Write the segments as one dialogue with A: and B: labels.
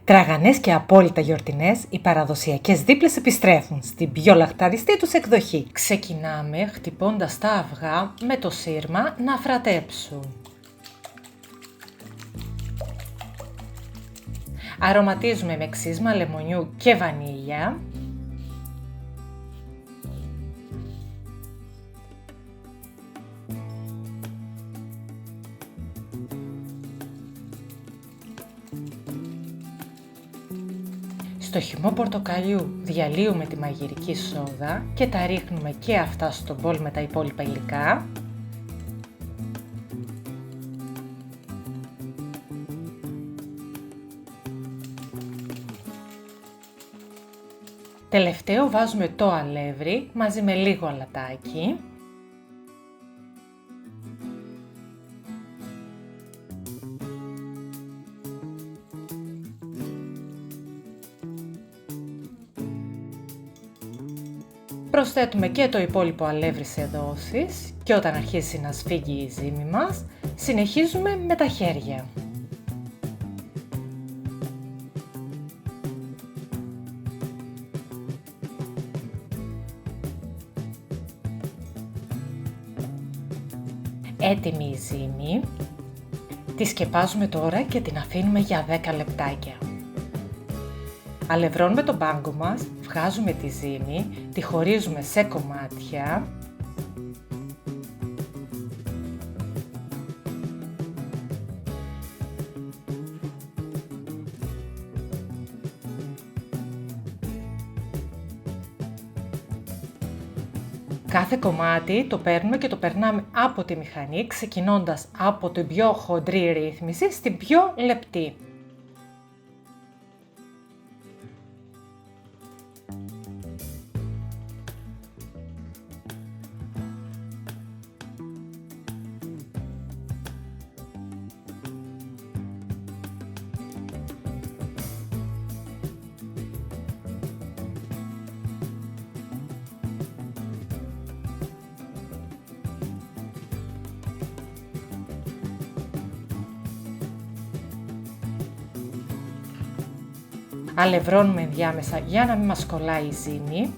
A: Τραγανές και απόλυτα γιορτινές, οι παραδοσιακές δίπλες επιστρέφουν στην πιο λαχταριστή τους εκδοχή. Ξεκινάμε χτυπώντας τα αυγά με το σύρμα να φρατέψουν. Αρωματίζουμε με ξύσμα λεμονιού και βανίλια. Στο χυμό πορτοκαλιού διαλύουμε τη μαγειρική σόδα και τα ρίχνουμε και αυτά στο μπολ με τα υπόλοιπα υλικά. Τελευταίο βάζουμε το αλεύρι μαζί με λίγο αλατάκι. Προσθέτουμε και το υπόλοιπο αλεύρι σε δόσεις και όταν αρχίσει να σφίγγει η ζύμη μας, συνεχίζουμε με τα χέρια. Έτοιμη η ζύμη, τη σκεπάζουμε τώρα και την αφήνουμε για 10 λεπτάκια. Αλευρώνουμε τον μπάγκο μας, βγάζουμε τη ζύμη, τη χωρίζουμε σε κομμάτια. Κάθε κομμάτι το παίρνουμε και το περνάμε από τη μηχανή, ξεκινώντας από την πιο χοντρή ρύθμιση στην πιο λεπτή. Αλευρώνουμε ενδιάμεσα για να μην μας κολλάει η ζύμη.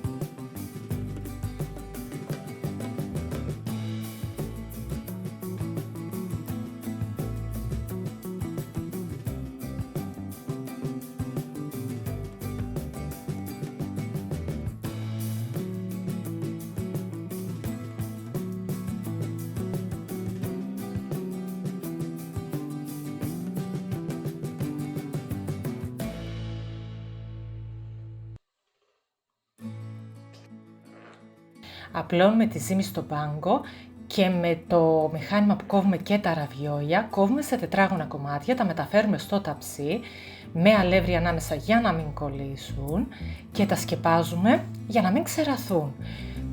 A: Απλώνουμε τη ζύμη στο μπάγκο και με το μηχάνημα που κόβουμε και τα ραβιόλια, κόβουμε σε τετράγωνα κομμάτια, τα μεταφέρουμε στο ταψί με αλεύρι ανάμεσα για να μην κολλήσουν και τα σκεπάζουμε για να μην ξεραθούν.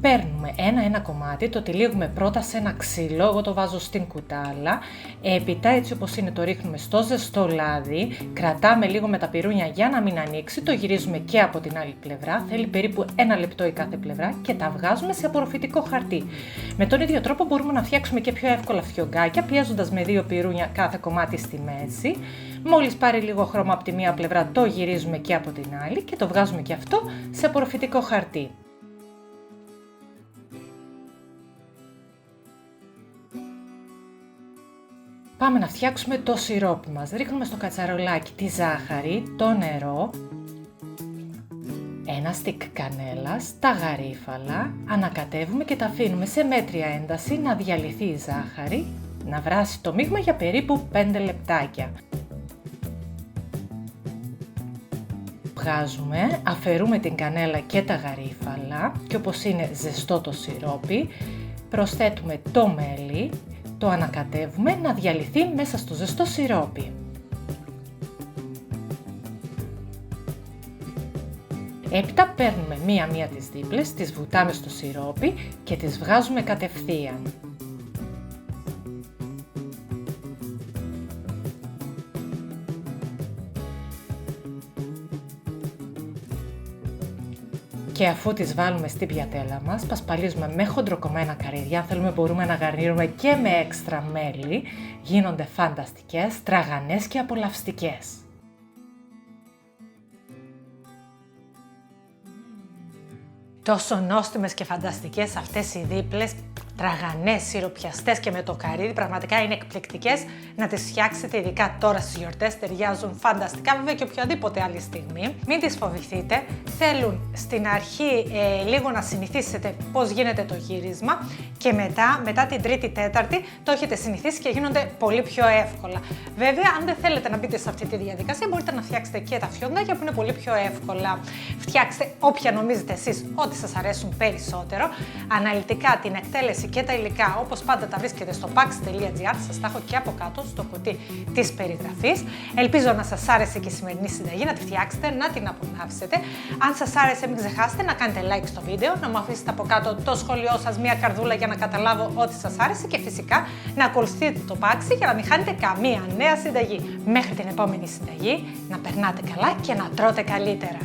A: Παίρνουμε ένα κομμάτι, το τυλίγουμε πρώτα σε ένα ξύλο, εγώ το βάζω στην κουτάλα, έπειτα έτσι όπως είναι το ρίχνουμε στο ζεστό λάδι, κρατάμε λίγο με τα πυρούνια για να μην ανοίξει, το γυρίζουμε και από την άλλη πλευρά, θέλει περίπου 1 λεπτό η κάθε πλευρά και τα βγάζουμε σε απορροφητικό χαρτί. Με τον ίδιο τρόπο μπορούμε να φτιάξουμε και πιο εύκολα φιωγκάκια, πιέζοντας με 2 πυρούνια κάθε κομμάτι στη μέση. Μόλις πάρει λίγο χρώμα από τη μία πλευρά το γυρίζουμε και από την άλλη και το βγάζουμε και αυτό σε απορροφητικό χαρτί. Πάμε να φτιάξουμε το σιρόπι μας. Ρίχνουμε στο κατσαρολάκι τη ζάχαρη, το νερό, ένα στικ κανέλας, τα γαρίφαλα, ανακατεύουμε και τα αφήνουμε σε μέτρια ένταση να διαλυθεί η ζάχαρη, να βράσει το μείγμα για περίπου 5 λεπτάκια. Βγάζουμε, αφαιρούμε την κανέλα και τα γαρίφαλα και όπως είναι ζεστό το σιρόπι, προσθέτουμε το μέλι, το ανακατεύουμε να διαλυθεί μέσα στο ζεστό σιρόπι. Έπειτα παίρνουμε μία-μία τις δίπλες, τις βουτάμε στο σιρόπι και τις βγάζουμε κατευθείαν. Και αφού τις βάλουμε στην πιατέλα μας, πασπαλίζουμε με χοντροκομμένα καρύδια. Αν θέλουμε μπορούμε να γαρνίρουμε και με έξτρα μέλι. Γίνονται φανταστικές, τραγανές και απολαυστικές. Τόσο νόστιμες και φανταστικές αυτές οι δίπλες, τραγανές, σιροπιαστές και με το καρύδι, πραγματικά είναι εκπληκτικές. Να τις φτιάξετε ειδικά τώρα στις γιορτές, ταιριάζουν φανταστικά, βέβαια και οποιαδήποτε άλλη στιγμή. Μην τις φοβηθείτε, θέλουν στην αρχή λίγο να συνηθίσετε πώς γίνεται το γύρισμα και μετά την τρίτη-τέταρτη το έχετε συνηθίσει και γίνονται πολύ πιο εύκολα. Βέβαια, αν δεν θέλετε να μπείτε σε αυτή τη διαδικασία, μπορείτε να φτιάξετε και τα φιοντάκια που είναι πολύ πιο εύκολα. Φτιάξτε όποια νομίζετε εσείς ότι σας αρέσουν περισσότερο. Αναλυτικά την εκτέλεση και τα υλικά, όπως πάντα, τα βρίσκετε στο pax.gr, σας τα έχω και από κάτω στο κουτί της περιγραφής. Ελπίζω να σας άρεσε και η σημερινή συνταγή, να τη φτιάξετε, να την απολαύσετε. Αν σας άρεσε, μην ξεχάσετε να κάνετε like στο βίντεο, να μου αφήσετε από κάτω το σχόλιο σας, μια καρδούλα για να καταλάβω ότι σας άρεσε και φυσικά να ακολουθείτε το Paxi για να μην χάνετε καμία νέα συνταγή. Μέχρι την επόμενη συνταγή, να περνάτε καλά και να τρώτε καλύτερα.